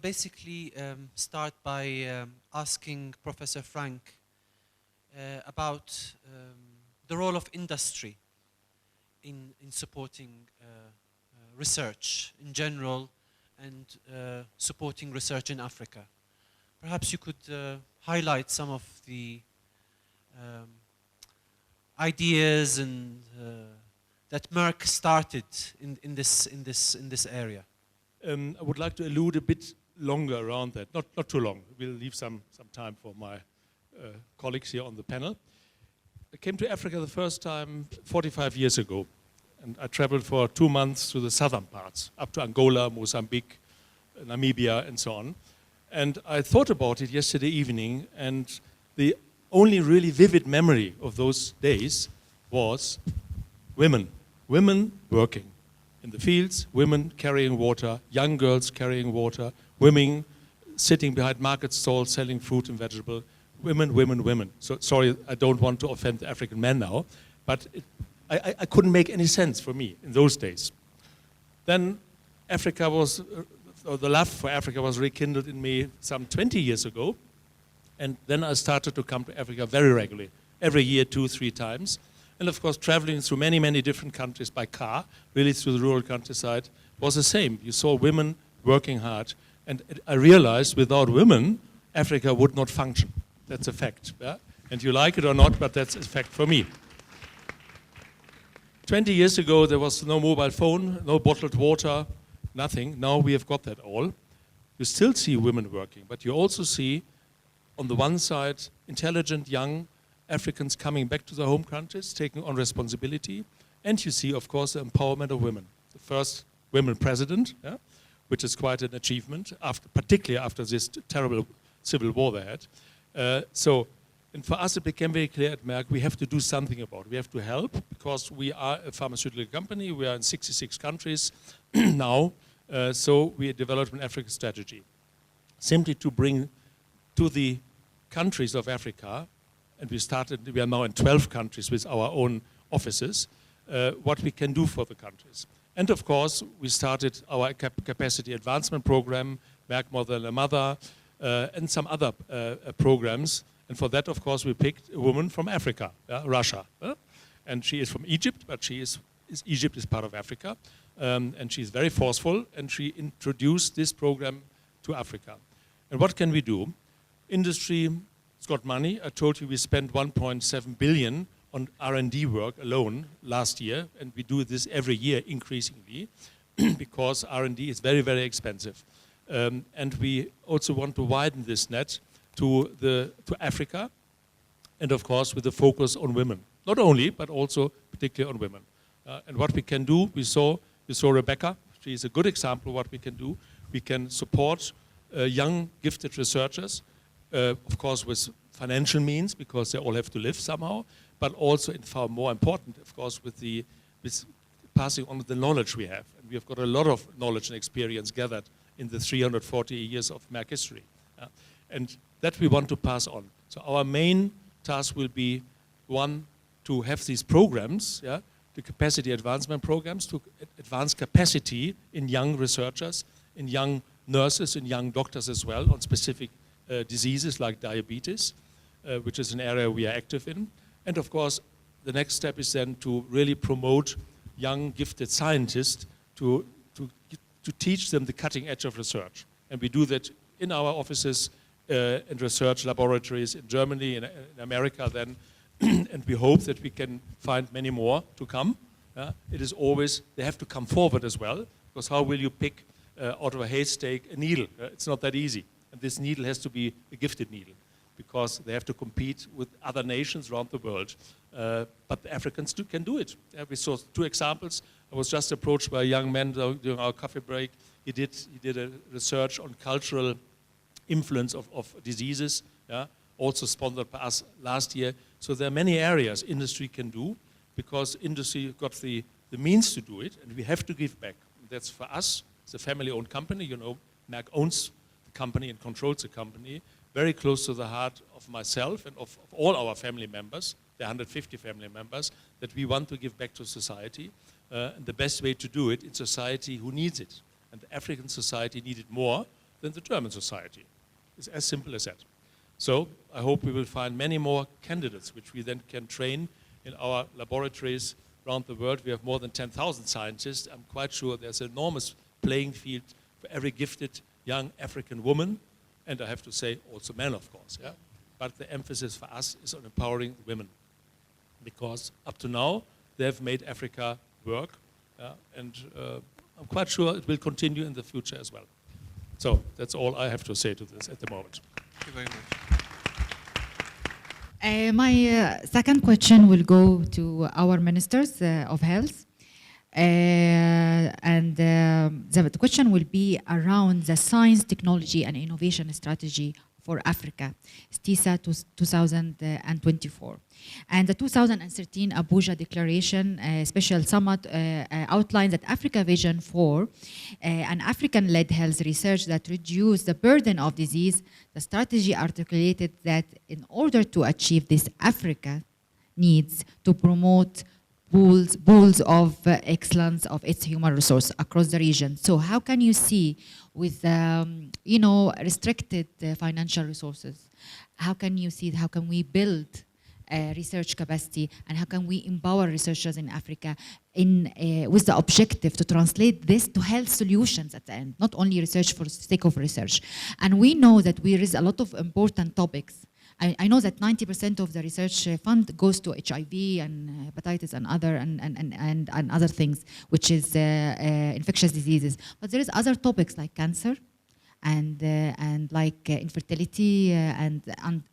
basically start by asking Professor Frank about the role of industry in supporting research in general and supporting research in Africa. Perhaps you could highlight some of the ideas and that Merck started in this area. I would like to allude a bit longer around that, not too long. We'll leave some time for my colleagues here on the panel. I came to Africa the first time 45 years ago, and I traveled for 2 months to the southern parts, up to Angola, Mozambique, Namibia, and so on. And I thought about it yesterday evening, and the only really vivid memory of those days was women working in the fields, women carrying water, young girls carrying water, women sitting behind market stalls selling fruit and vegetable, women. So sorry, I don't want to offend the African men now, but I couldn't make any sense for me in those days. Then Africa was, or the love for Africa was rekindled in me some 20 years ago, and then I started to come to Africa very regularly, every year 2-3 times. And of course, traveling through many different countries by car, really through the rural countryside, was the same. You saw women working hard. And I realized without women, Africa would not function. That's a fact. Yeah? And you like it or not, but that's a fact for me. 20 years ago, there was no mobile phone, no bottled water, nothing. Now we have got that all. You still see women working, but you also see, on the one side, intelligent young Africans coming back to their home countries, taking on responsibility. And you see, of course, the empowerment of women. The first women president, yeah, which is quite an achievement, particularly after this terrible civil war they had. And for us, it became very clear at Merck, we have to do something about it. We have to help, because we are a pharmaceutical company. We are in 66 countries now. So we developed an Africa strategy, simply to bring to the countries of Africa, and we are now in 12 countries with our own offices, what we can do for the countries. And of course, we started our capacity advancement program, Merck More Than a Mother, and some other programs. And for that, of course, we picked a woman from Africa, Russia. And she is from Egypt, but Egypt is part of Africa. And she's very forceful, and she introduced this program to Africa. And what can we do? Industry, it's got money. I told you we spent 1.7 billion on R&D work alone last year, and we do this every year increasingly because R&D is very expensive. And we also want to widen this net to Africa, and of course with the focus on women. Not only, but also particularly on women. And what we can do, you saw Rebecca. She is a good example of what we can do. We can support young, gifted researchers, of course with financial means, because they all have to live somehow, but also, and far more important, of course, with passing on the knowledge we have. And we have got a lot of knowledge and experience gathered in the 340 years of Merck history. And that we want to pass on. So our main task will be, one, to have these programs, the capacity advancement programs, to advance capacity in young researchers, in young nurses, in young doctors as well, on specific diseases like diabetes, which is an area we are active in. And of course, the next step is then to really promote young, gifted scientists to teach them the cutting edge of research. And we do that in our offices and research laboratories in Germany and in America then. And we hope that we can find many more to come. It is always, they have to come forward as well, because how will you pick out of a haystack a needle? It's not that easy. And this needle has to be a gifted needle, because they have to compete with other nations around the world. But the Africans can do it. We saw 2 examples. I was just approached by a young man during our coffee break. He did a research on cultural influence of diseases, also sponsored by us last year. So there are many areas industry can do, because industry got the means to do it, and we have to give back. That's for us. It's a family-owned company. You know, Merck owns the company and controls the company, very close to the heart of myself and of all our family members, the 150 family members, that we want to give back to society. And the best way to do it in society who needs it. And the African society needed more than the German society. It's as simple as that. So I hope we will find many more candidates which we then can train in our laboratories around the world. We have more than 10,000 scientists. I'm quite sure there's an enormous playing field for every gifted young African woman, and I have to say also men, of course. Yeah? But the emphasis for us is on empowering women, because up to now they have made Africa work, and I'm quite sure it will continue in the future as well. So that's all I have to say to this at the moment. Thank you very much. My second question will go to our ministers of health. The question will be around the science, technology, and innovation strategy for Africa, STISA 2024. And the 2013 Abuja Declaration Special Summit outlined that Africa Vision for an African-led health research that reduce the burden of disease. The strategy articulated that in order to achieve this, Africa needs to promote pools of excellence of its human resource across the region. So how can you see with restricted financial resources, how can we build research capacity, and how can we empower researchers in Africa with the objective to translate this to health solutions at the end, not only research for the sake of research. And we know that there is a lot of important topics. I know that 90% of the research fund goes to HIV and hepatitis and other things, which is infectious diseases. But there is other topics like cancer and like infertility and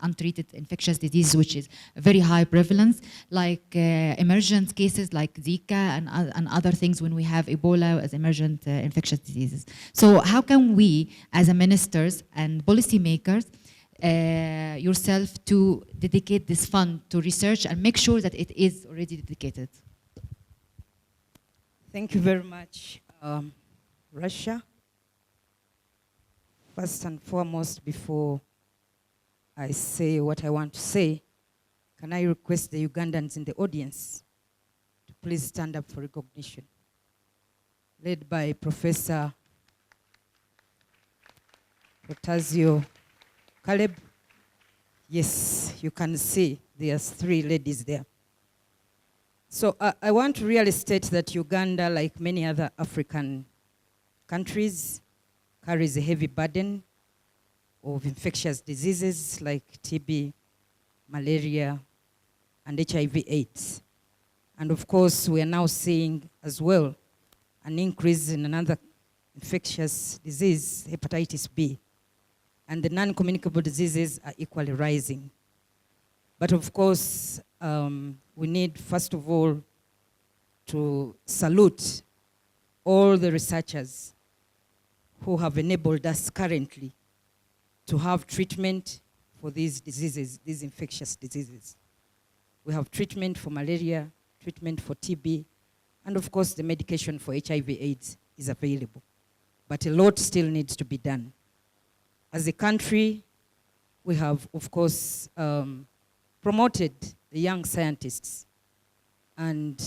untreated infectious disease, which is very high prevalence, like emergent cases like Zika and other things when we have Ebola as emergent infectious diseases. So how can we, as a ministers and policymakers, yourself to dedicate this fund to research and make sure that it is already dedicated? Thank you very much, Russia. First and foremost, before I say what I want to say, can I request the Ugandans in the audience to please stand up for recognition, led by Professor Protazio Caleb. Yes, you can see there's 3 ladies there. So I want to really state that Uganda, like many other African countries, carries a heavy burden of infectious diseases like TB, malaria, and HIV/AIDS. And of course, we are now seeing as well an increase in another infectious disease, hepatitis B. And the non-communicable diseases are equally rising. But of course, we need, first of all, to salute all the researchers who have enabled us currently to have treatment for these diseases, these infectious diseases. We have treatment for malaria, treatment for TB, and of course, the medication for HIV/AIDS is available. But a lot still needs to be done. As a country, we have, of course, promoted the young scientists. And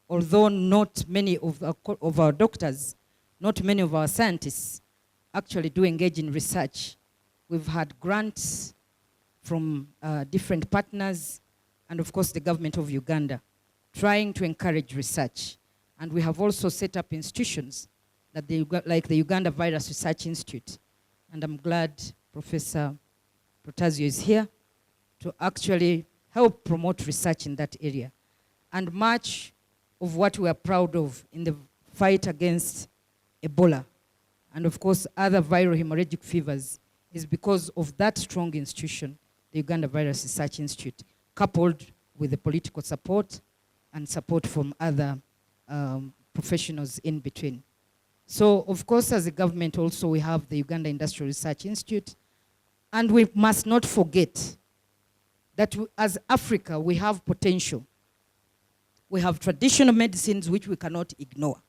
although not many of our doctors, not many of our scientists actually do engage in research, we've had grants from different partners and, of course, the government of Uganda, trying to encourage research. And we have also set up institutions like the Uganda Virus Research Institute. And I'm glad Professor Protazio is here to actually help promote research in that area. And much of what we are proud of in the fight against Ebola, and of course other viral hemorrhagic fevers, is because of that strong institution, the Uganda Virus Research Institute, coupled with the political support and support from other professionals in between. So, of course, as a government also, we have the Uganda Industrial Research Institute. And we must not forget that as Africa, we have potential. We have traditional medicines which we cannot ignore.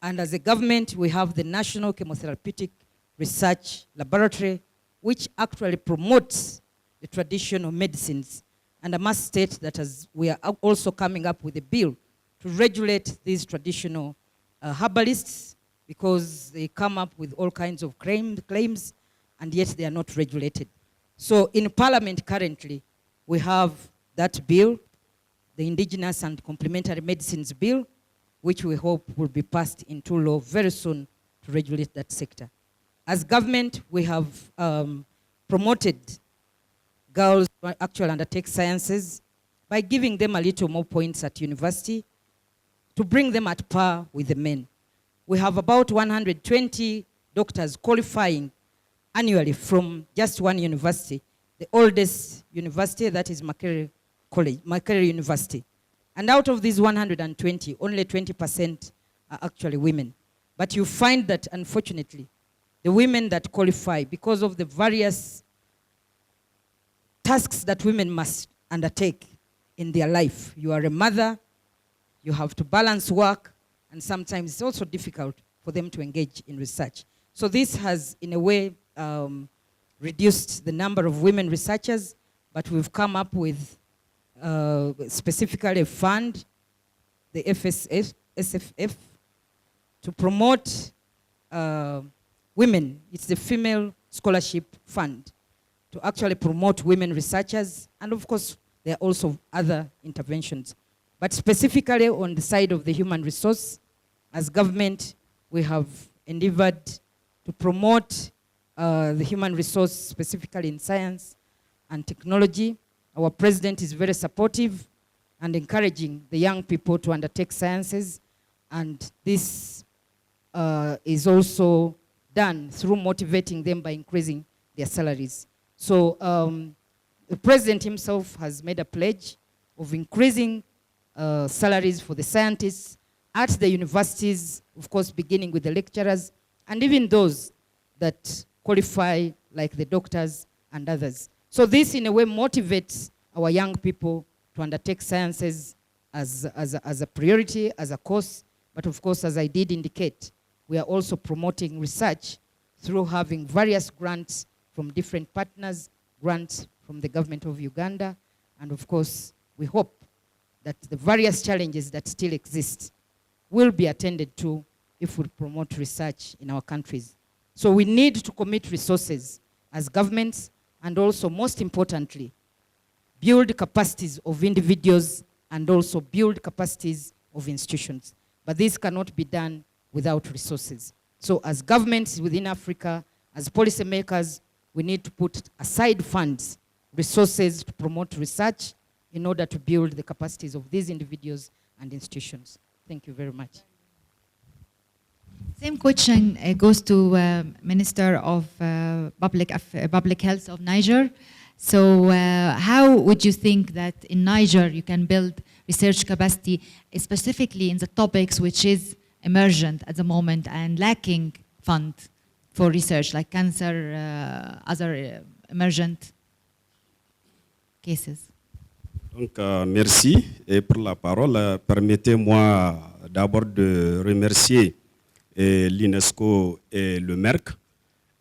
And as a government, we have the National Chemotherapeutic Research Laboratory, which actually promotes the traditional medicines. And I must state that as we are also coming up with a bill to regulate these traditional herbalists, because they come up with all kinds of claims, and yet they are not regulated. So in Parliament currently, we have that bill, the Indigenous and Complementary Medicines Bill, which we hope will be passed into law very soon to regulate that sector. As government, we have promoted girls to actually undertake sciences by giving them a little more points at university to bring them at par with the men. We have about 120 doctors qualifying annually from just one university, the oldest university, that is Makerere College, Makerere University. And out of these 120, only 20% are actually women. But you find that, unfortunately, the women that qualify, because of the various tasks that women must undertake in their life. You are a mother, you have to balance work, and sometimes it's also difficult for them to engage in research. So this has, in a way, reduced the number of women researchers, but we've come up with specifically a fund, the SFF, to promote women. It's the Female Scholarship Fund, to actually promote women researchers, and of course, there are also other interventions. But specifically on the side of the human resource, as government, we have endeavored to promote the human resource, specifically in science and technology. Our president is very supportive and encouraging the young people to undertake sciences, and this is also done through motivating them by increasing their salaries. So the president himself has made a pledge of increasing salaries for the scientists at the universities, of course, beginning with the lecturers, and even those that qualify, like the doctors and others. So this, in a way, motivates our young people to undertake sciences as a priority, as a course. But of course, as I did indicate, we are also promoting research through having various grants from different partners, grants from the government of Uganda, and of course, we hope that the various challenges that still exist will be attended to if we promote research in our countries. So we need to commit resources as governments, and also, most importantly, build capacities of individuals and also build capacities of institutions. But this cannot be done without resources. So as governments within Africa, as policymakers, we need to put aside funds, resources to promote research in order to build the capacities of these individuals and institutions. Thank you very much. Same question goes to Minister of Public Health of Niger. So how would you think that in Niger you can build research capacity, specifically in the topics which is emergent at the moment and lacking fund for research, like cancer, other emergent cases? Donc, merci et pour la parole. Permettez-moi d'abord de remercier l'UNESCO et le Merck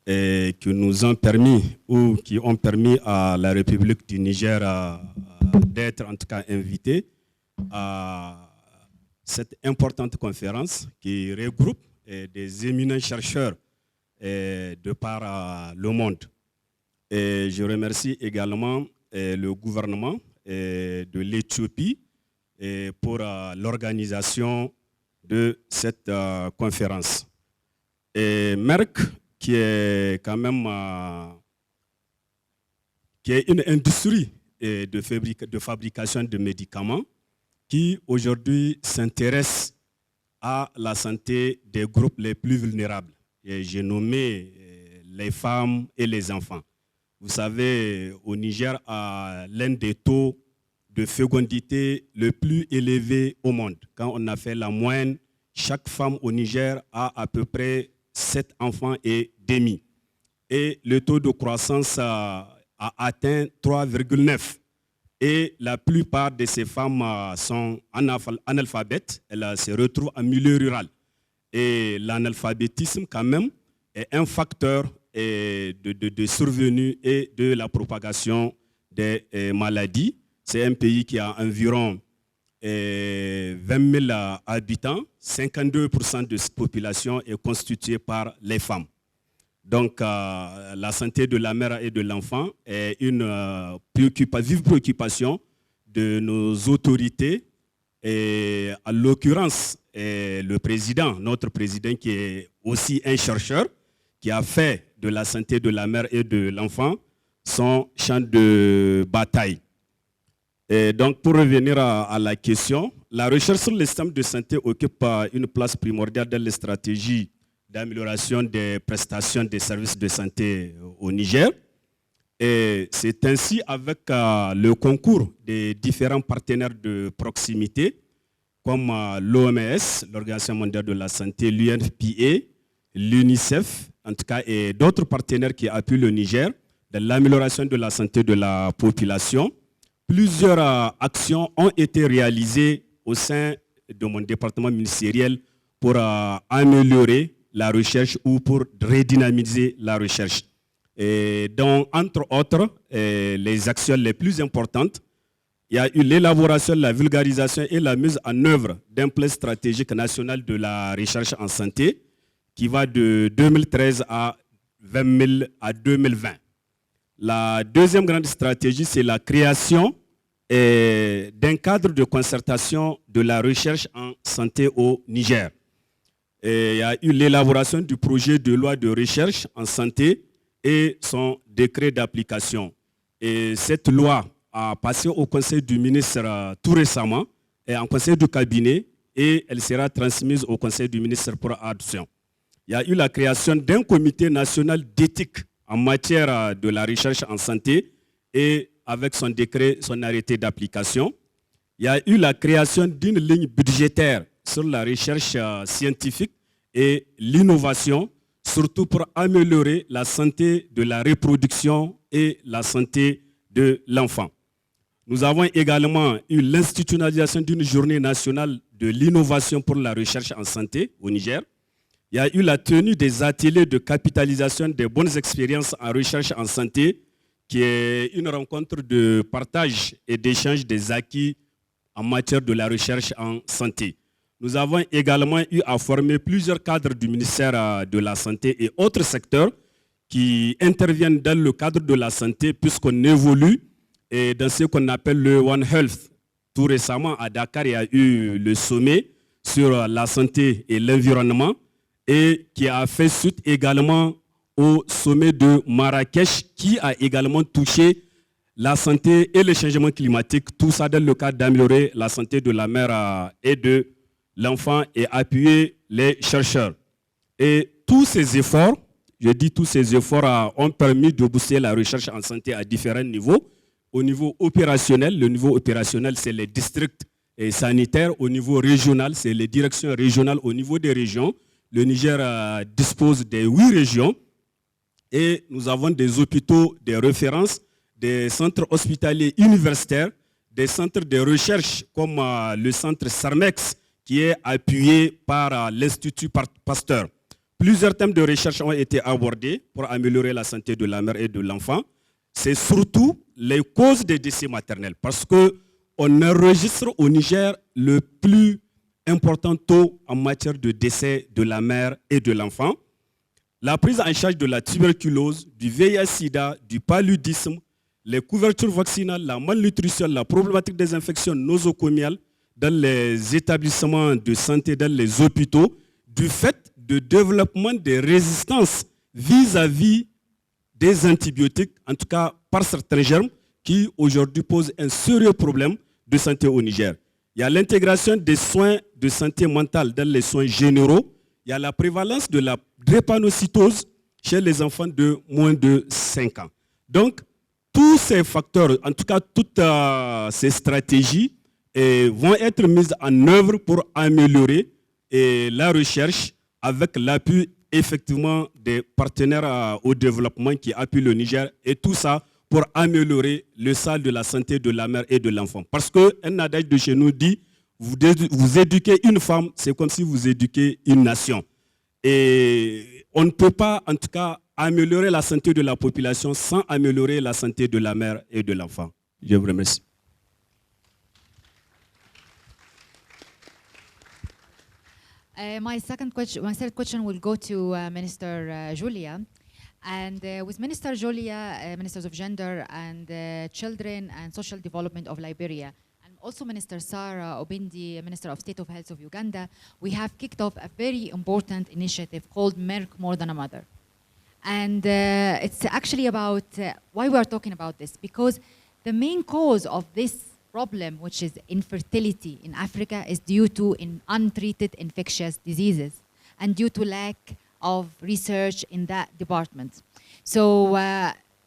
qui nous ont permis ou qui ont permis à la République du Niger d'être en tout cas invitée à cette importante conférence qui regroupe des éminents chercheurs de par le monde. Et je remercie également le gouvernement de l'Éthiopie pour l'organisation de cette conférence. Et Merck, qui est quand même qui est une industrie de fabrication de médicaments qui aujourd'hui s'intéresse à la santé des groupes les plus vulnérables. Et j'ai nommé les femmes et les enfants. Vous savez, au Niger, l'un des taux de fécondité le plus élevé au monde. Quand on a fait la moyenne, chaque femme au Niger a à peu près 7 enfants et demi. Et le taux de croissance a atteint 3,9. Et la plupart de ces femmes sont analphabètes. Elles se retrouvent en milieu rural. Et l'analphabétisme, quand même, est un facteur de survenue et de la propagation des maladies. C'est un pays qui a environ 20 000 habitants, 52% de cette population est constituée par les femmes. Donc, la santé de la mère et de l'enfant est une vive préoccupation de nos autorités. Et en l'occurrence, le président, notre président qui est aussi un chercheur, qui a fait de la santé de la mère et de l'enfant son champ de bataille. Et donc, pour revenir à la question, la recherche sur les systèmes de santé occupe une place primordiale dans les stratégies d'amélioration des prestations des services de santé au Niger. Et c'est ainsi avec le concours des différents partenaires de proximité, comme l'OMS, l'Organisation mondiale de la santé, l'UNFPA, l'UNICEF, en tout cas, et d'autres partenaires qui appuient le Niger dans l'amélioration de la santé de la population. Plusieurs actions ont été réalisées au sein de mon département ministériel pour améliorer la recherche ou pour redynamiser la recherche. Et donc, entre autres, les actions les plus importantes, il y a eu l'élaboration, la vulgarisation et la mise en œuvre d'un plan stratégique national de la recherche en santé qui va de 2013 à 2020. La deuxième grande stratégie, c'est la création d'un cadre de concertation de la recherche en santé au Niger. Et il y a eu l'élaboration du projet de loi de recherche en santé et son décret d'application. Et cette loi a passé au Conseil du ministre tout récemment, et en Conseil du cabinet, et elle sera transmise au Conseil du ministre pour adoption. Il y a eu la création d'un comité national d'éthique en matière de la recherche en santé et avec son décret, son arrêté d'application. Il y a eu la création d'une ligne budgétaire sur la recherche scientifique et l'innovation, surtout pour améliorer la santé de la reproduction et la santé de l'enfant. Nous avons également eu l'institutionnalisation d'une journée nationale de l'innovation pour la recherche en santé au Niger. Il y a eu la tenue des ateliers de capitalisation des bonnes expériences en recherche en santé, qui est une rencontre de partage et d'échange des acquis en matière de la recherche en santé. Nous avons également eu à former plusieurs cadres du ministère de la Santé et autres secteurs qui interviennent dans le cadre de la santé puisqu'on évolue et dans ce qu'on appelle le One Health. Tout récemment, à Dakar, il y a eu le sommet sur la santé et l'environnement et qui a fait suite également au sommet de Marrakech qui a également touché la santé et le changement climatique, tout ça dans le cadre d'améliorer la santé de la mère et de l'enfant et appuyer les chercheurs. Et tous ces efforts, je dis tous ces efforts ont permis de booster la recherche en santé à différents niveaux. Au niveau opérationnel, le niveau opérationnel, c'est les districts sanitaires. Au niveau régional, c'est les directions régionales. Au niveau des régions, le Niger dispose des 8 régions et nous avons des hôpitaux, des références, des centres hospitaliers universitaires, des centres de recherche comme le centre Sarmex qui est appuyé par l'Institut Pasteur. Plusieurs thèmes de recherche ont été abordés pour améliorer la santé de la mère et de l'enfant. C'est surtout les causes des décès maternels parce qu'on enregistre au Niger le plus important taux en matière de décès de la mère et de l'enfant. La prise en charge de la tuberculose, du VIH-Sida, du paludisme, les couvertures vaccinales, la malnutrition, la problématique des infections nosocomiales dans les établissements de santé, dans les hôpitaux, du fait de développement des résistances vis-à-vis des antibiotiques, en tout cas par certains germes, qui aujourd'hui posent un sérieux problème de santé au Niger. Il y a l'intégration des soins de santé mentale dans les soins généraux. Il y a la prévalence de la drépanocytose chez les enfants de moins de 5 ans. Donc, tous ces facteurs, en tout cas toutes ces stratégies, vont être mises en œuvre pour améliorer la recherche avec l'appui effectivement des partenaires au développement qui appuient le Niger et tout ça pour améliorer le sale de la santé de la mère et de l'enfant. Parce qu'un adage de chez nous dit, vous éduquez une femme, c'est comme si vous éduquez une nation. Et on ne peut pas, en tout cas, améliorer la santé de la population sans améliorer la santé de la mère et de l'enfant. Je vous remercie. My third question will go to Minister Julia. And with Minister Julia, Ministers of Gender and Children and Social Development of Liberia, and also Minister Sarah Obindi, Minister of State of Health of Uganda, we have kicked off a very important initiative called Merck More Than a Mother. And it's actually about why we are talking about this, because the main cause of this problem, which is infertility in Africa, is due to untreated infectious diseases and due to lack of research in that department. So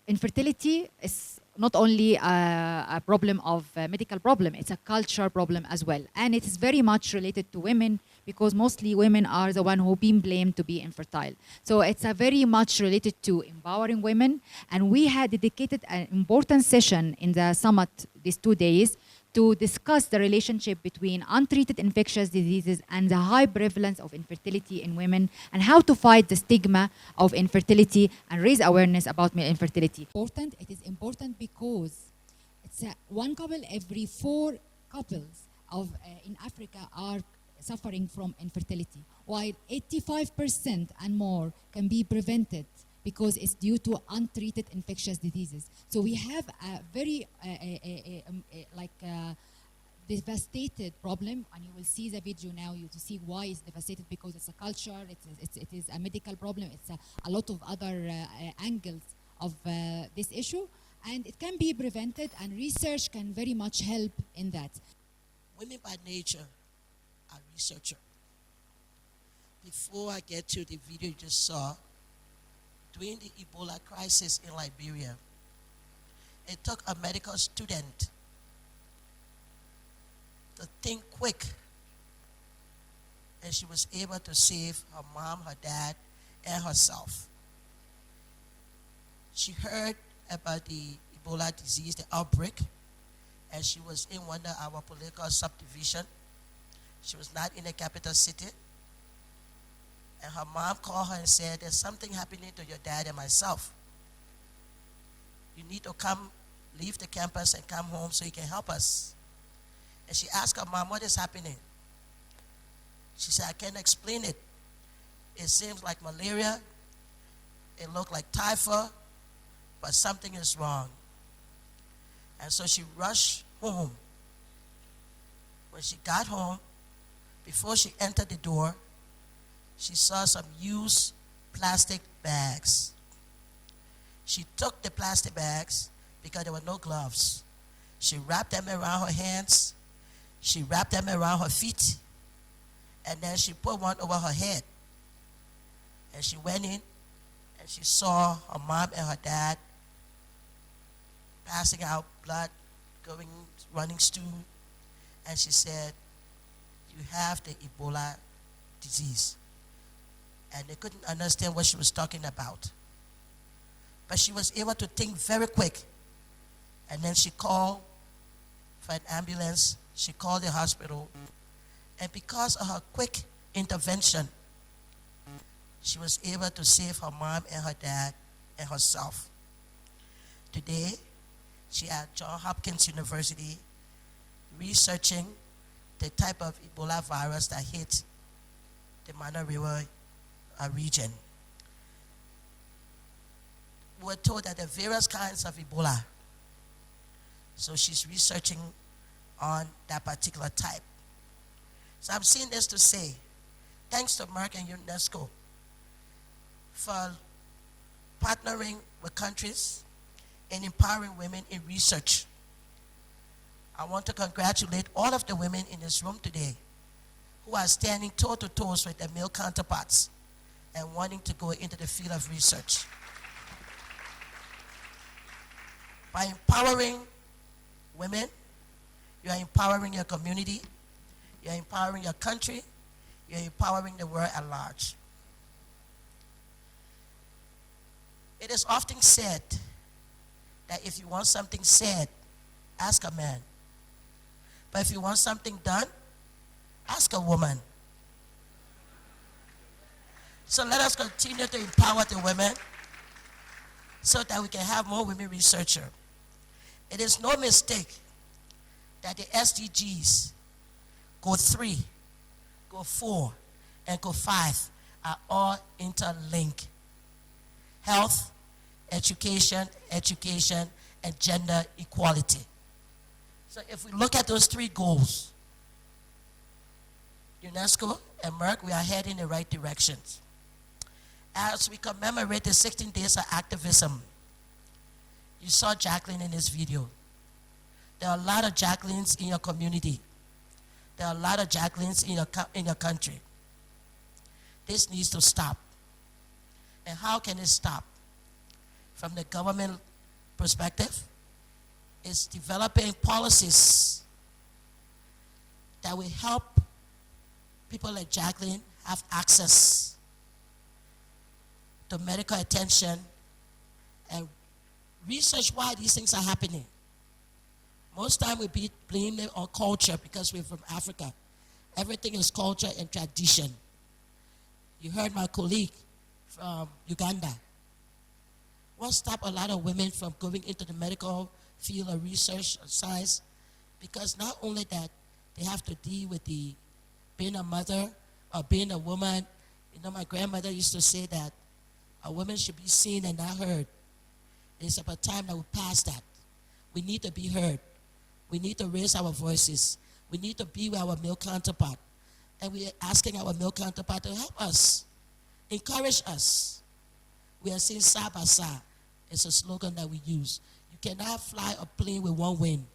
infertility is not only a problem of a medical problem, it's a cultural problem as well. And it is very much related to women, because mostly women are the one who been blamed to be infertile. So it's a very much related to empowering women. And we had dedicated an important session in the summit these 2 days to discuss the relationship between untreated infectious diseases and the high prevalence of infertility in women, and how to fight the stigma of infertility and raise awareness about male infertility. It is important because it's one couple every 4 couples in Africa are suffering from infertility, while 85% and more can be prevented because it's due to untreated infectious diseases. So we have a very devastated problem, and you will see the video now to see why it's devastated, because it's a culture, it is a medical problem, it's a lot of other angles of this issue, and it can be prevented, and research can very much help in that. Women by nature are researchers. Before I get to the video you just saw, during the Ebola crisis in Liberia, it took a medical student to think quick, and she was able to save her mom, her dad, and herself. She heard about the Ebola disease, the outbreak, and she was in one of our political subdivision. She was not in the capital city. And her mom called her and said, there's something happening to your dad and myself. You need to come, leave the campus and come home so you can help us. And she asked her mom, what is happening? She said, I can't explain it. It seems like malaria. It looked like typhoid, but something is wrong. And so she rushed home. When she got home, before she entered the door, she saw some used plastic bags. She took the plastic bags because there were no gloves. She wrapped them around her hands. She wrapped them around her feet. And then she put one over her head. And she went in and she saw her mom and her dad passing out blood, running stool. And she said, you have the Ebola disease. And they couldn't understand what she was talking about. But she was able to think very quick. And then she called for an ambulance. She called the hospital. And because of her quick intervention, she was able to save her mom and her dad and herself. Today, she at Johns Hopkins University researching the type of Ebola virus that hit the Mana River region. We were told that there are various kinds of Ebola. So she's researching on that particular type. So I'm saying this to say, thanks to Merck and UNESCO for partnering with countries and empowering women in research. I want to congratulate all of the women in this room today who are standing toe-to-toe with their male counterparts and wanting to go into the field of research. By empowering women, you are empowering your community, you are empowering your country, you are empowering the world at large. It is often said that if you want something said, ask a man. But if you want something done, ask a woman. So let us continue to empower the women so that we can have more women researchers. It is no mistake that the SDGs, goal 3, goal 4, and goal 5 are all interlinked. Health, education, and gender equality. So if we look at those 3 goals, UNESCO and Merck, we are heading in the right directions. As we commemorate the 16 days of activism, you saw Jacqueline in this video. There are a lot of Jacquelines in your community. There are a lot of Jacquelines in your country. This needs to stop. And how can it stop? From the government perspective, it's developing policies that will help people like Jacqueline have access to medical attention and research why these things are happening. Most time we blame it on culture because we're from Africa. Everything is culture and tradition. You heard my colleague from Uganda. What stopped a lot of women from going into the medical field of research or science? Because not only that, they have to deal with being a mother or being a woman. You know, my grandmother used to say that a woman should be seen and not heard. It's about time that we pass that. We need to be heard. We need to raise our voices. We need to be with our male counterpart. And we are asking our male counterpart to help us, encourage us. We are saying side by side. It's a slogan that we use. You cannot fly a plane with one wing.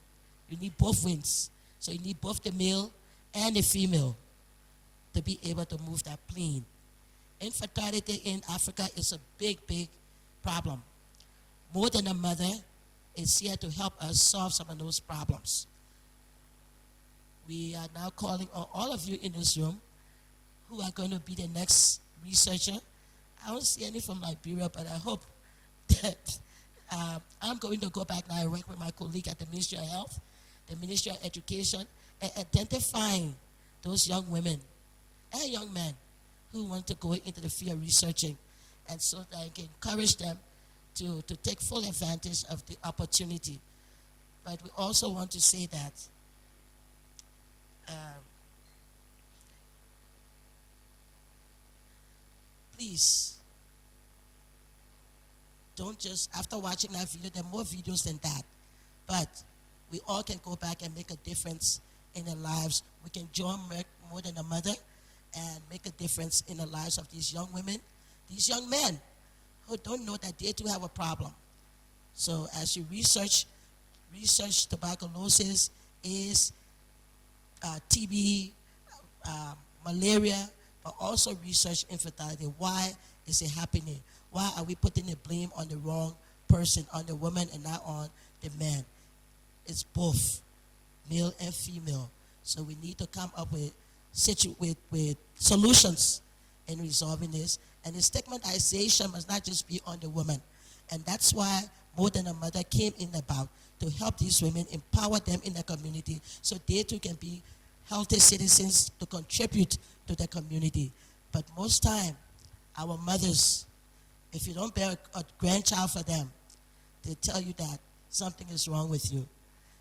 You need both wings. So you need both the male and the female to be able to move that plane. Infertility in Africa is a big, big problem. More Than a Mother is here to help us solve some of those problems. We are now calling on all of you in this room who are going to be the next researcher. I don't see any from Liberia, but I hope that I'm going to go back now and work with my colleague at the Ministry of Health, the Ministry of Education, and identifying those young women and young men who want to go into the field of researching, and so that I can encourage them to take full advantage of the opportunity. But we also want to say that please don't just, after watching that video, there are more videos than that, but we all can go back and make a difference in their lives. We can join More Than a Mother and make a difference in the lives of these young women, these young men who don't know that they too have a problem. So as you research tuberculosis, AIDS, TB, malaria, but also research infertility. Why is it happening? Why are we putting the blame on the wrong person, on the woman and not on the man? It's both, male and female. So we need to come up with solutions in resolving this. And the stigmatization must not just be on the woman. And that's why More Than a Mother came in about, to help these women, empower them in the community so they too can be healthy citizens to contribute to the community. But most time, our mothers, if you don't bear a grandchild for them, they tell you that something is wrong with you.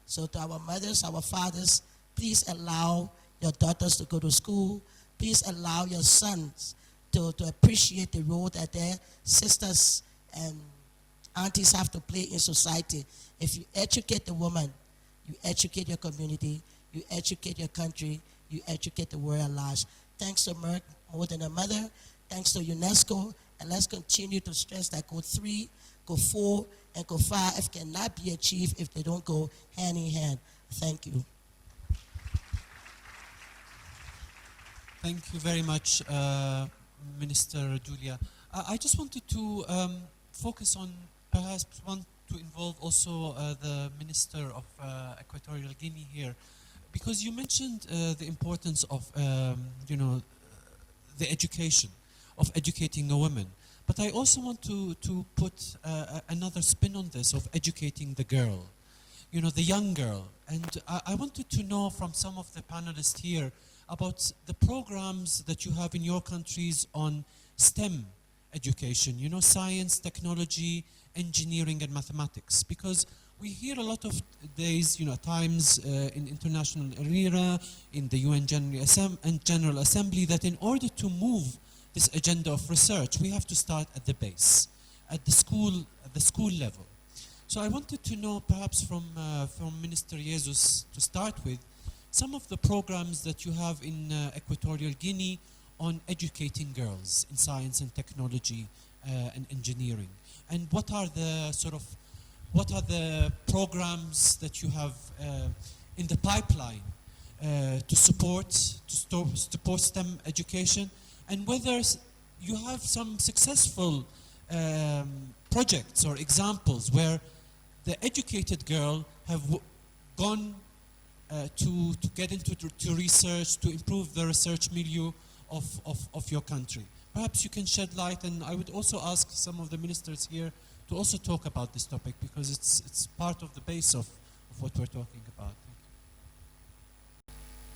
So to our mothers, our fathers, please allow your daughters to go to school. Please allow your sons to appreciate the role that their sisters and aunties have to play in society. If you educate the woman, you educate your community, you educate your country, you educate the world at large. Thanks to Merck, More Than a Mother, thanks to UNESCO, and let's continue to stress that goal 3, goal 4, and goal 5 cannot be achieved if they don't go hand in hand. Thank you. Thank you very much, Minister Julia. I just wanted to focus on, perhaps want to involve also the Minister of Equatorial Guinea here, because you mentioned the importance of, the education, of educating the women. But I also want to put another spin on this, of educating the girl, the young girl. And I wanted to know from some of the panelists here about the programs that you have in your countries on STEM education, science, technology, engineering, and mathematics. Because We hear a lot of days, times in international arena, in the UN General Assembly, that in order to move this agenda of research, we have to start at the base, at the school level. So I wanted to know, perhaps from Minister Jesus to start with, some of the programs that you have in Equatorial Guinea on educating girls in science and technology and engineering, and what are the programs that you have in the pipeline to support STEM education, and whether you have some successful projects or examples where the educated girl have gone to get into research, to improve the research milieu of your country. Perhaps you can shed light, and I would also ask some of the ministers here to also talk about this topic, because it's part of the base of what we're talking about.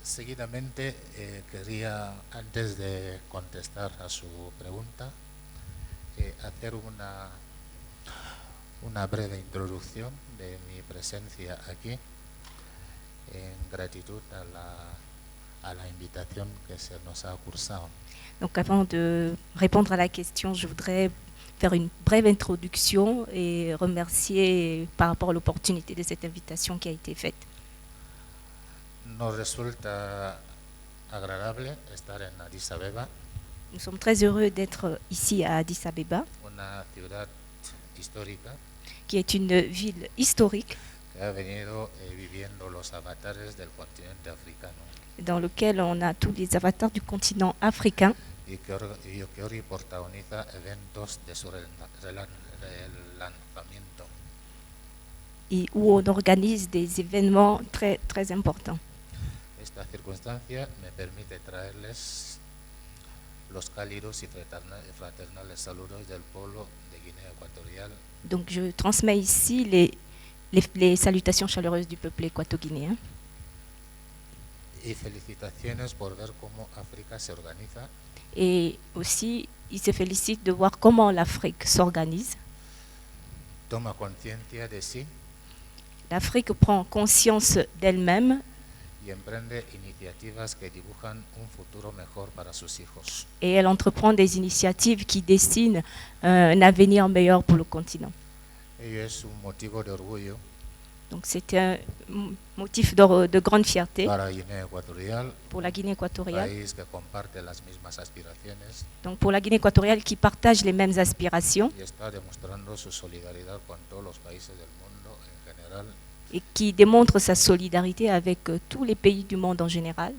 Seguidamente, quería, antes de contestar a su pregunta, hacer una breve introducción de mi presencia aquí, en gratitud a la invitación que se nos ha cursado. Donc avant de répondre à la question, je voudrais faire une brève introduction et remercier par rapport à l'opportunité de cette invitation qui a été faite. Nos resulta agradable estar en Addis Abeba, Nous sommes très heureux d'être ici à Addis Abeba, una ciudad histórica qui est une ville historique que ha venido viviendo los avatares del continente africano dans laquelle on a tous les avatars du continent africain y que hoy protagoniza eventos de su relanzamiento. et où on organise des événements très, très importants. Esta circunstancia me permite traerles los cálidos y fraternales saludos del pueblo de Guinea Ecuatorial Donc je transmets ici les salutations chaleureuses du peuple équato-guinéen y felicitaciones por ver cómo África se organiza et aussi ils se félicitent de voir comment l'Afrique s'organise. toma conciencia de sí L'Afrique prend conscience d'elle-même y emprende iniciativas que dibujan un futuro mejor para sus hijos. et elle entreprend des initiatives qui dessinent un avenir meilleur pour le continent. Ello es un motivo de orgullo Donc c'est un motif de grande fierté para Guinea Ecuatorial, pour la Guinée équatoriale. país que comparte las mismas aspiraciones Donc pour la Guinée équatoriale qui partage les mêmes aspirations y está demostrando su solidaridad con todos los países del mundo en general et qui démontre sa solidarité avec tous les pays du monde en général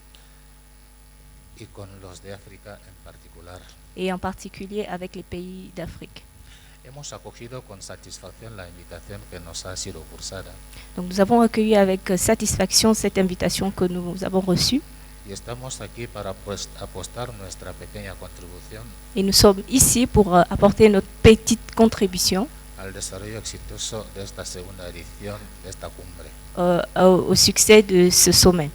y con los de África en particular. et en particulier avec les pays d'Afrique. Hemos acogido con satisfacción la invitación que nos ha sido cursada Donc nous avons accueilli avec satisfaction cette invitation que nous avons reçue y estamos aquí para apostar nuestra pequeña contribución et nous sommes ici pour apporter notre petite contribution al desarrollo exitoso de esta segunda edición de esta cumbre. au succès de ce sommet.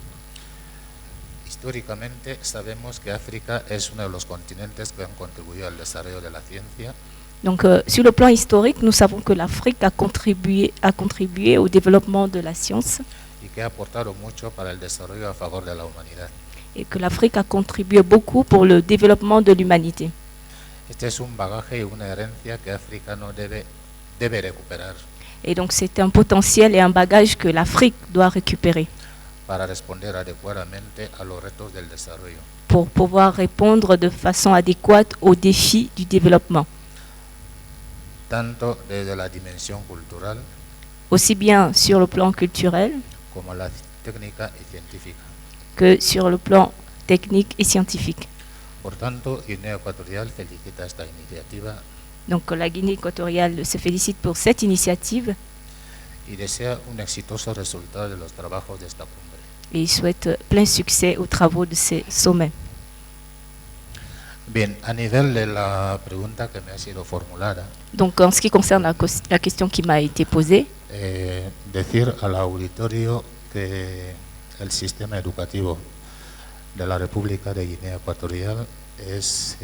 Históricamente sabemos que África es uno de los continentes que han contribuido al desarrollo de la ciencia Donc sur le plan historique, nous savons que l'Afrique a contribué au développement de la science y que ha aportado mucho para el desarrollo a favor de la humanidad. et que l'Afrique a contribué beaucoup pour le développement de l'humanité. Este es un bagaje y una herencia que África no debe recuperar Et donc c'est un potentiel et un bagage que l'Afrique doit récupérer para responder adecuadamente a los retos del desarrollo. pour pouvoir répondre de façon adéquate aux défis du développement, Tanto desde la dimensión cultural aussi bien sur le plan culturel como la técnica y científica. que sur le plan technique et scientifique. Por tanto, Guinea Ecuatorial felicita esta iniciativa Donc la Guinée équatoriale se félicite pour cette initiative y desea un exitoso resultado de los trabajos de esta cumbre. et souhaite plein succès aux travaux de ces sommets. Bien, a nivel de la pregunta que me ha sido formulada, Donc en ce qui concerne la question qui m'a été posée, decir al auditorio que el sistema educativo de la República de Guinea Ecuatorial es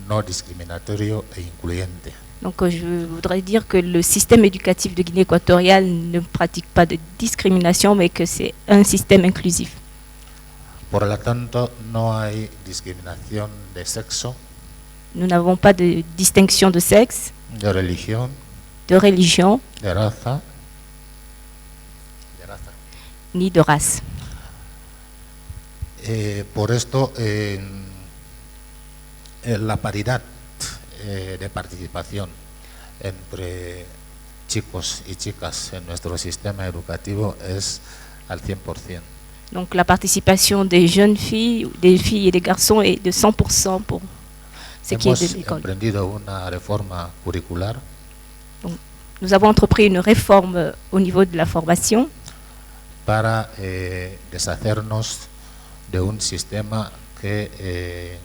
no discriminatorio e incluyente. Donc je voudrais dire que le système éducatif de Guinée équatoriale ne pratique pas de discrimination, mais que c'est un système inclusif. Por lo tanto, no hay discriminación de sexo, Nous n'avons pas de distinction de sexe, de religión, de religion, de raza, ni de race. por esto, la paridad de participación entre chicos y chicas en nuestro sistema educativo es al 100%. Donc la participation des jeunes filles, des filles et des garçons est de 100% pour ce qui est de Hemos l'école. emprendido una reforma curricular Nous avons entrepris une réforme au niveau de la formation para deshacernos de un sistema que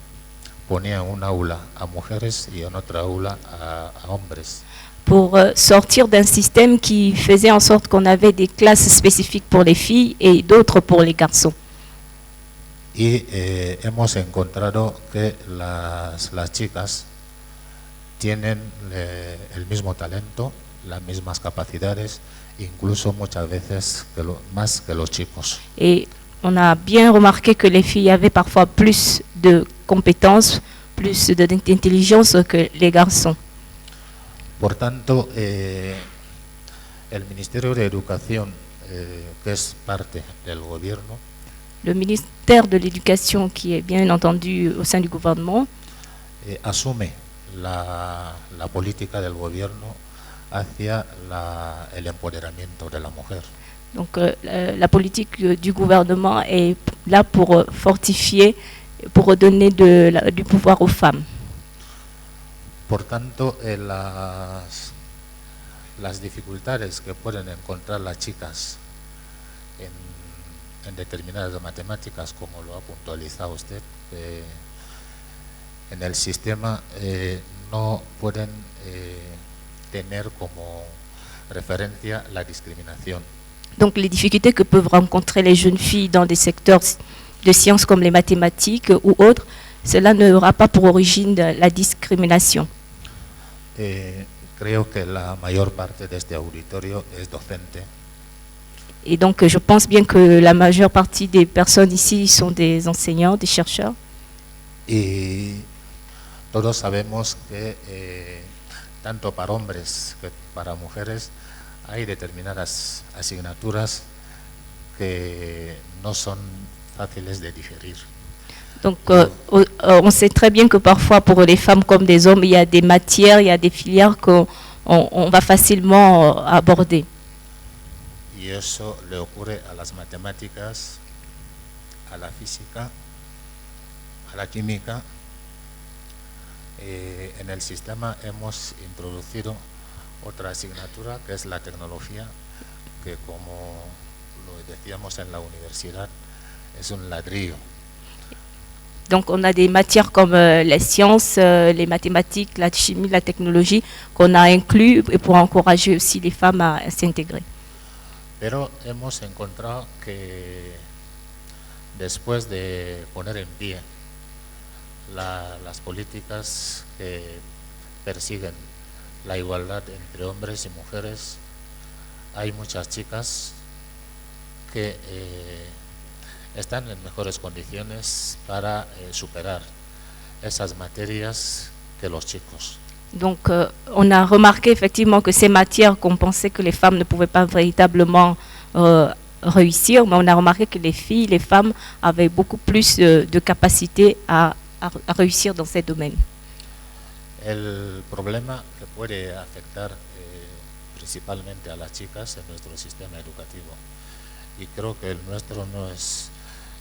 ponía en un aula a mujeres y en otra aula a hombres. pour sortir d'un système qui faisait en sorte qu'on avait des classes spécifiques pour les filles et d'autres pour les garçons. Y hemos encontrado que las chicas tienen el mismo talento, las mismas capacidades, incluso muchas veces más que los chicos. Et on a bien remarqué que les filles avaient parfois plus de compétences, plus d'intelligence que les garçons. Por tanto, el Ministerio de Educación, que es parte del gobierno, Le ministère de l'Éducation, qui est bien entendu au sein du gouvernement, asume la política del gobierno hacia el empoderamiento de la mujer. donc la politique du gouvernement est là pour fortifier, pour donner du pouvoir aux femmes. Por tanto, las dificultades que pueden encontrar las chicas en determinadas matemáticas, como lo ha puntualizado usted, en el sistema no pueden tener como referencia la discriminación. Donc les difficultés que peuvent rencontrer les jeunes filles dans des secteurs de sciences comme les mathématiques ou autres, cela n'aura pas pour origine la discrimination. Creo que la mayor parte de este auditorio es docente. Et donc je pense bien que la majeure partie des personnes ici sont des enseignants, des chercheurs. Y todos sabemos que tanto para hombres que para mujeres hay determinadas asignaturas que no son fáciles de digerir. Donc on sait très bien que parfois pour les femmes comme des hommes, il y a des matières, il y a des filières qu'on va facilement aborder. Y eso le ocurre a las matemáticas, a la física, a la química. En el sistema hemos introducido otra asignatura que es la tecnología, que como lo decíamos en la universidad, es un ladrillo. Donc on a des matières comme les sciences, les mathématiques, la chimie, la technologie qu'on a inclus et pour encourager aussi les femmes à s'intégrer. Pero hemos encontrado que después de poner en pie las políticas que persiguen la igualdad entre hombres y mujeres, hay muchas chicas que están en mejores condiciones para superar esas materias que los chicos. Donc on a remarqué effectivement que ces matières qu'on pensait que les femmes ne pouvaient pas véritablement réussir, mais on a remarqué que les filles, les femmes avaient beaucoup plus de capacité à réussir dans ces domaines. El problema que puede afectar principalmente a las chicas en nuestro sistema educativo, y creo que el nuestro no es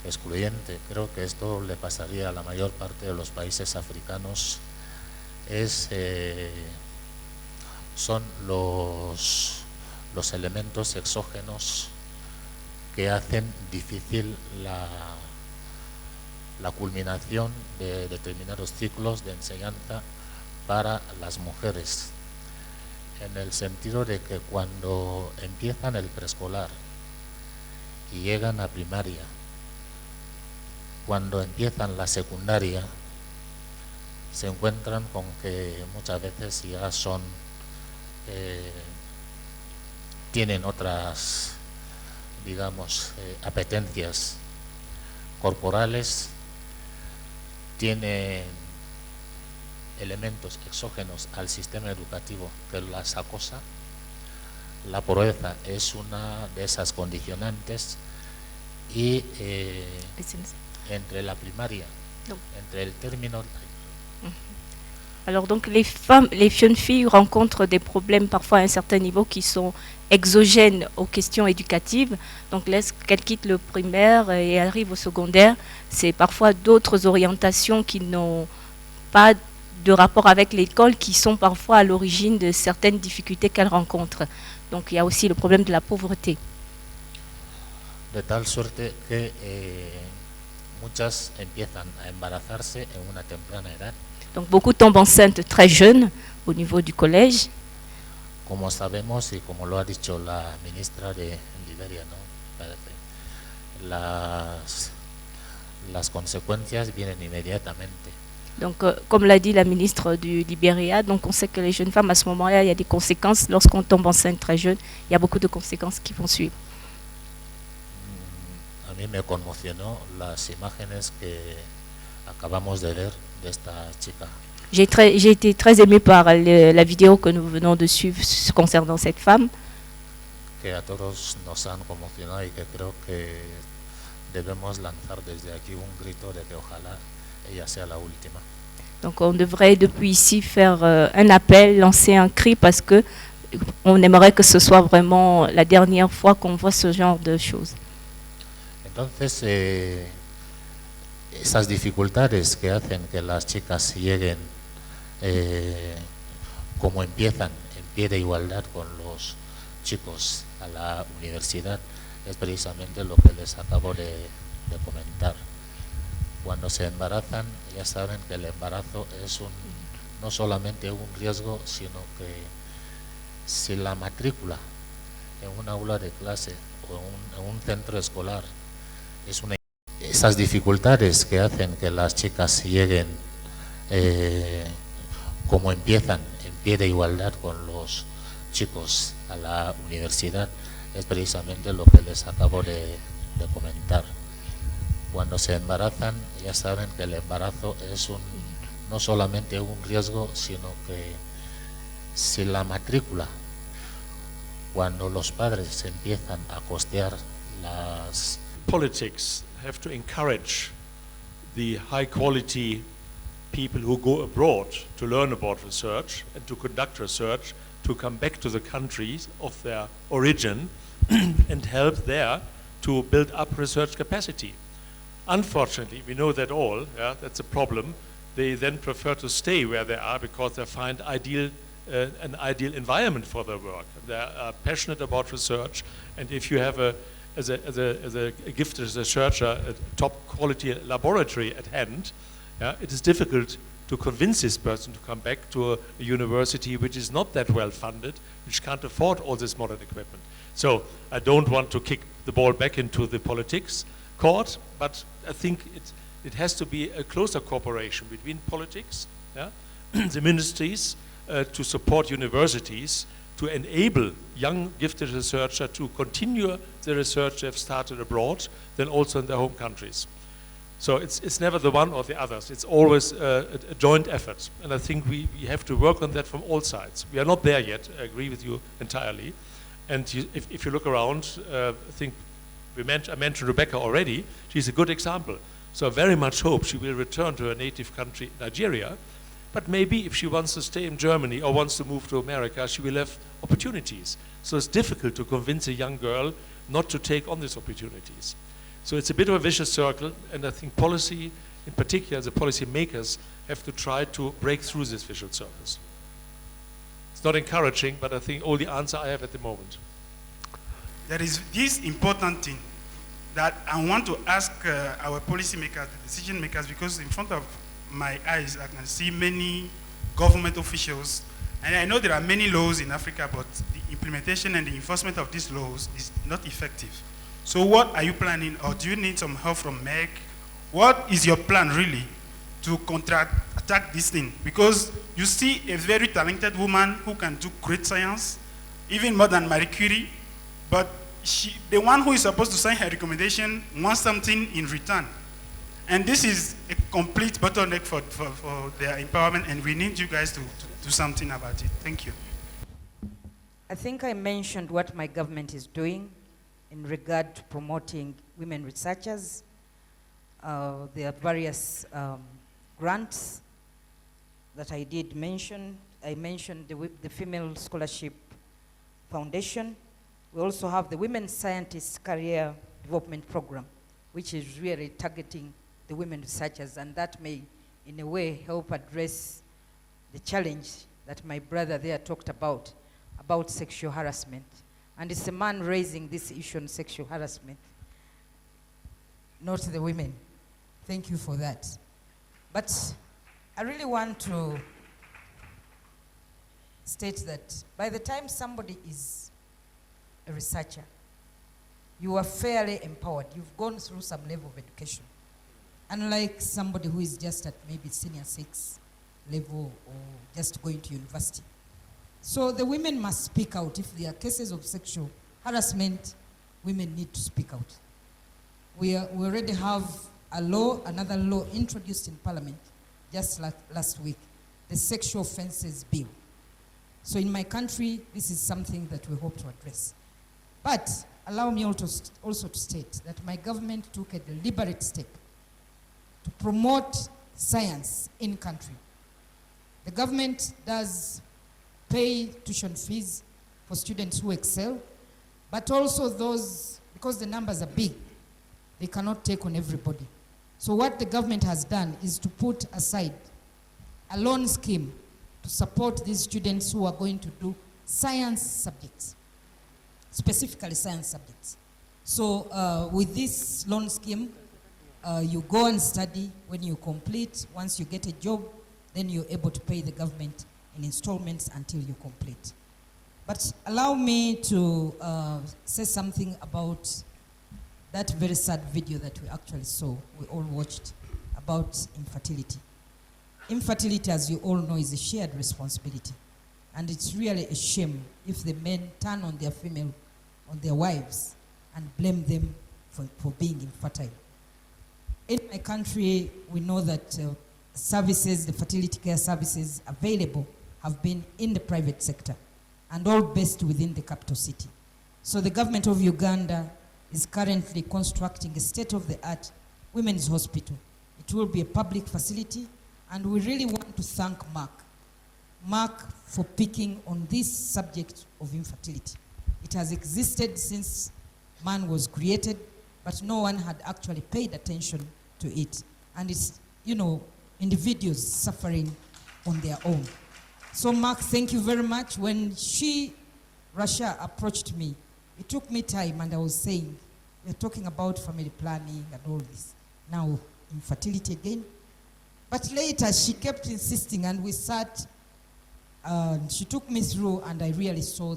excluyente, creo que esto le pasaría a la mayor parte de los países africanos, son los elementos exógenos que hacen difícil la culminación de determinados ciclos de enseñanza para las mujeres, en el sentido de que cuando empiezan el preescolar y llegan a primaria, cuando empiezan la secundaria, se encuentran con que muchas veces ya son, tienen otras, digamos, apetencias corporales, tienen elementos exógenos al sistema educativo que las acosa. La pobreza es una de esas condicionantes y entre la primaria, entre el término... Alors donc les femmes, les jeunes filles rencontrent des problèmes parfois à un certain niveau qui sont exogènes aux questions éducatives. Donc lorsqu'elles quittent le primaire et arrivent au secondaire, c'est parfois d'autres orientations qui n'ont pas de rapport avec l'école qui sont parfois à l'origine de certaines difficultés qu'elles rencontrent. Donc il y a aussi le problème de la pauvreté. De tal suerte que muchas empiezan a embarazarse en una temprana edad. Donc beaucoup tombent enceintes très jeunes au niveau du collège. Como sabemos y como lo ha dicho la ministra de Liberia, ¿no? Parece, las consecuencias vienen inmediatamente. Donc, comme l'a dit la ministre du Libéria, donc on sait que les jeunes femmes, à ce moment-là, il y a des conséquences. Lorsqu'on tombe enceinte très jeune, il y a beaucoup de conséquences qui vont suivre. A mí me conmocionó las imágenes que acabamos de ver de esta chica. J'ai été très émue par la vidéo que nous venons de suivre concernant cette femme. Que a todos nos han conmocionado y que creo que debemos lanzar desde aquí un grito de que ojalá ella sea la última. Donc on devrait depuis ici faire un appel, lancer un cri parce que on aimerait que ce soit vraiment la dernière fois qu'on voit ce genre de choses. Entonces, esas dificultades que hacen que las chicas lleguen como empiezan en pie de igualdad con los chicos a la universidad es precisamente lo que les acabo de comentar. Cuando se embarazan, ya saben que el embarazo es no solamente un riesgo, sino que si la matrícula en un aula de clase o en un centro escolar es una... Esas dificultades que hacen que las chicas lleguen como empiezan en pie de igualdad con los chicos a la universidad es precisamente lo que les acabo de comentar. Cuando se embarazan, ya saben que el embarazo es no solamente un riesgo, sino que si la matrícula, cuando los padres empiezan a costear las... Politics have to encourage the high quality people who go abroad to learn about research and to conduct research to come back to the countries of their origin and help there to build up research capacity. Unfortunately, we know that all, yeah, that's a problem. They then prefer to stay where they are because they find an ideal environment for their work. They are passionate about research, and if you have as a gifted researcher a top quality laboratory at hand, yeah, it is difficult to convince this person to come back to a university which is not that well funded, which can't afford all this modern equipment. So I don't want to kick the ball back into the politics court, but I think it has to be a closer cooperation between politics, yeah, the ministries, to support universities, to enable young gifted researchers to continue the research they've started abroad, then also in their home countries. So it's never the one or the others. It's always a joint effort. And I think we have to work on that from all sides. We are not there yet, I agree with you entirely. And if you look around, I think I mentioned Rebecca already. She's a good example. So I very much hope she will return to her native country, Nigeria. But maybe if she wants to stay in Germany or wants to move to America, she will have opportunities. So it's difficult to convince a young girl not to take on these opportunities. So it's a bit of a vicious circle, and I think policy, in particular the policy makers, have to try to break through this vicious circles. It's not encouraging, but I think all the answer I have at the moment. There is this important thing that I want to ask our policy makers, the decision makers, because in front of my eyes I can see many government officials, and I know there are many laws in Africa, but the implementation and the enforcement of these laws is not effective. So what are you planning, or do you need some help from MERC? What is your plan really to attack this thing? Because you see a very talented woman who can do great science, even more than Marie Curie, but the one who is supposed to sign her recommendation wants something in return. And this is a complete bottleneck for their empowerment, and we need you guys to do something about it. Thank you. I think I mentioned what my government is doing in regard to promoting women researchers. There are various grants that I did mention. I mentioned the Female Scholarship Foundation. We also have the Women Scientists Career Development Program, which is really targeting the women researchers, and that may, in a way, help address the challenge that my brother there talked about sexual harassment. And it's a man raising this issue on sexual harassment, not the women. Thank you for that. But I really want to state that by the time somebody is a researcher, you are fairly empowered. You've gone through some level of education. Unlike somebody who is just at maybe senior 6 level or just going to university. So the women must speak out. If there are cases of sexual harassment, women need to speak out. We already have a law, another law introduced in Parliament just last week, the Sexual Offences Bill. So in my country, this is something that we hope to address. But allow me also to state that my government took a deliberate step to promote science in country. The government does pay tuition fees for students who excel, but also those, because the numbers are big, they cannot take on everybody. So what the government has done is to put aside a loan scheme to support these students who are going to do science subjects, specifically science subjects. So with this loan scheme, you go and study. When you complete, once you get a job, then you're able to pay the government in installments until you complete. But allow me to say something about that very sad video that we actually saw, we all watched, about infertility. Infertility, as you all know, is a shared responsibility. And it's really a shame if the men turn on their wives and blame them for being infertile. In my country, we know that services, the fertility care services available have been in the private sector and all based within the capital city. So the government of Uganda is currently constructing a state-of-the-art women's hospital. It will be a public facility, and we really want to thank Merck for picking on this subject of infertility. It has existed since man was created, but no one had actually paid attention to it. And it's, individuals suffering on their own. So Mark, thank you very much. When Russia approached me, it took me time, and I was saying, we're talking about family planning and all this. Now, infertility again. But later, she kept insisting, and we sat, she took me through, and I really saw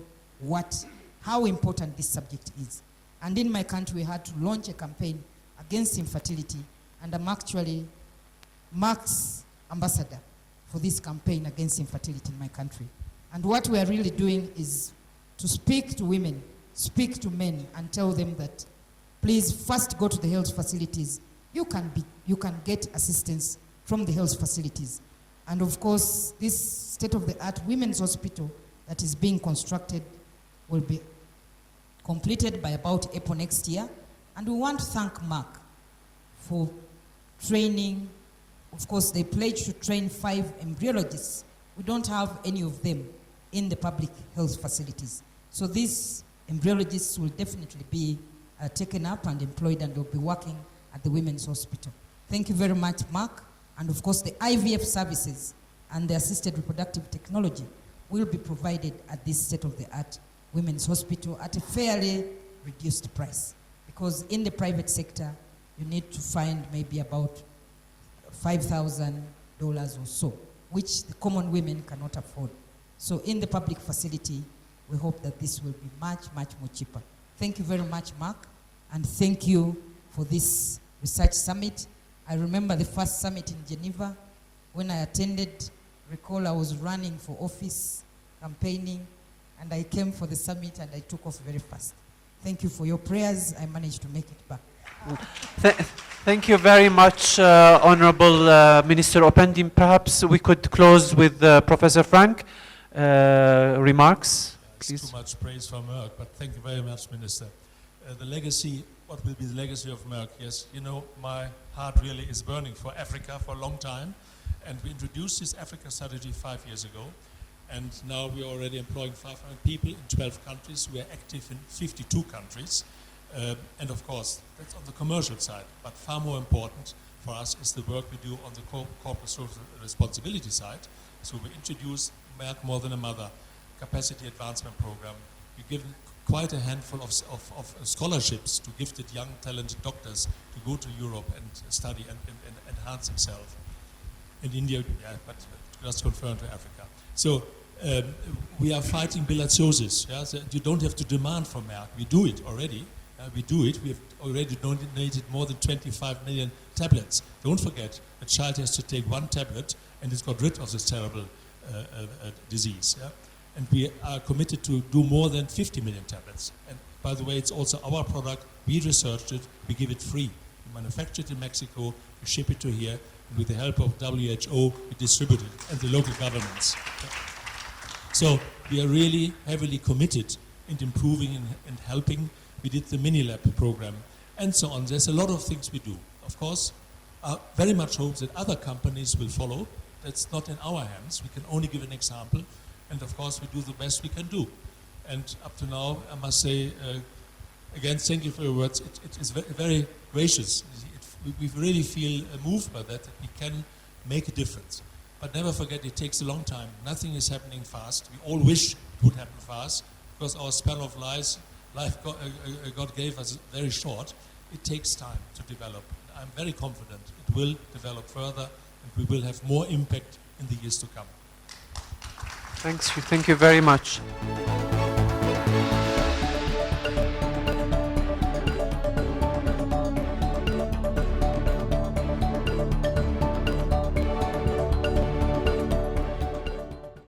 how important this subject is. And in my country, we had to launch a campaign against infertility, and I'm actually Mark's ambassador for this campaign against infertility in my country. And what we are really doing is to speak to women, speak to men, and tell them that please first go to the health facilities. You can get assistance from the health facilities. And of course, this state-of-the-art women's hospital that is being constructed will be completed by about April next year. And we want to thank Mark for training. Of course, they pledged to train 5 embryologists. We don't have any of them in the public health facilities. So these embryologists will definitely be taken up and employed, and will be working at the women's hospital. Thank you very much, Mark. And of course, the IVF services and the assisted reproductive technology will be provided at this state-of-the-art women's hospital at a fairly reduced price. Because in the private sector, you need to find maybe about $5,000 or so, which the common women cannot afford. So in the public facility, we hope that this will be much, much more cheaper. Thank you very much, Mark, and thank you for this research summit. I remember the first summit in Geneva. When I attended, recall I was running for office, campaigning, and I came for the summit and I took off very fast. Thank you for your prayers. I managed to make it back. Thank you very much, Honorable Minister Opendi. Perhaps we could close with Professor Frank. Remarks, please. It's too much praise for Merck, but thank you very much, Minister. The legacy, what will be the legacy of Merck? Yes, you know, my heart really is burning for Africa for a long time. And we introduced this Africa strategy 5 years ago. And now we are already employing 500 people in 12 countries. We are active in 52 countries. And of course, that's on the commercial side. But far more important for us is the work we do on the corporate social responsibility side. So we introduced Merck More Than a Mother capacity advancement program. We give quite a handful of scholarships to gifted young talented doctors to go to Europe and study and enhance themselves. In India, yeah, but just confirm to Africa. So we are fighting bilharziosis. Yeah? So you don't have to demand from Merck. We do it already. We do it. We have already donated more than 25 million tablets. Don't forget, a child has to take one tablet and it's got rid of this terrible disease. Yeah? And we are committed to do more than 50 million tablets. And by the way, it's also our product. We researched it. We give it free. We manufacture it in Mexico. We ship it to here. And with the help of WHO, we distribute it and the local governments. So we are really heavily committed in improving and helping. We did the mini-lab program and so on. There's a lot of things we do. Of course, very much hope that other companies will follow. That's not in our hands. We can only give an example. And of course, we do the best we can do. And up to now, I must say, again, thank you for your words. It is very gracious. We really feel moved by that we can make a difference. But never forget, it takes a long time. Nothing is happening fast. We all wish it would happen fast, because our span of life God gave us very short. It takes time to develop. I'm very confident it will develop further, and we will have more impact in the years to come. Thank you very much.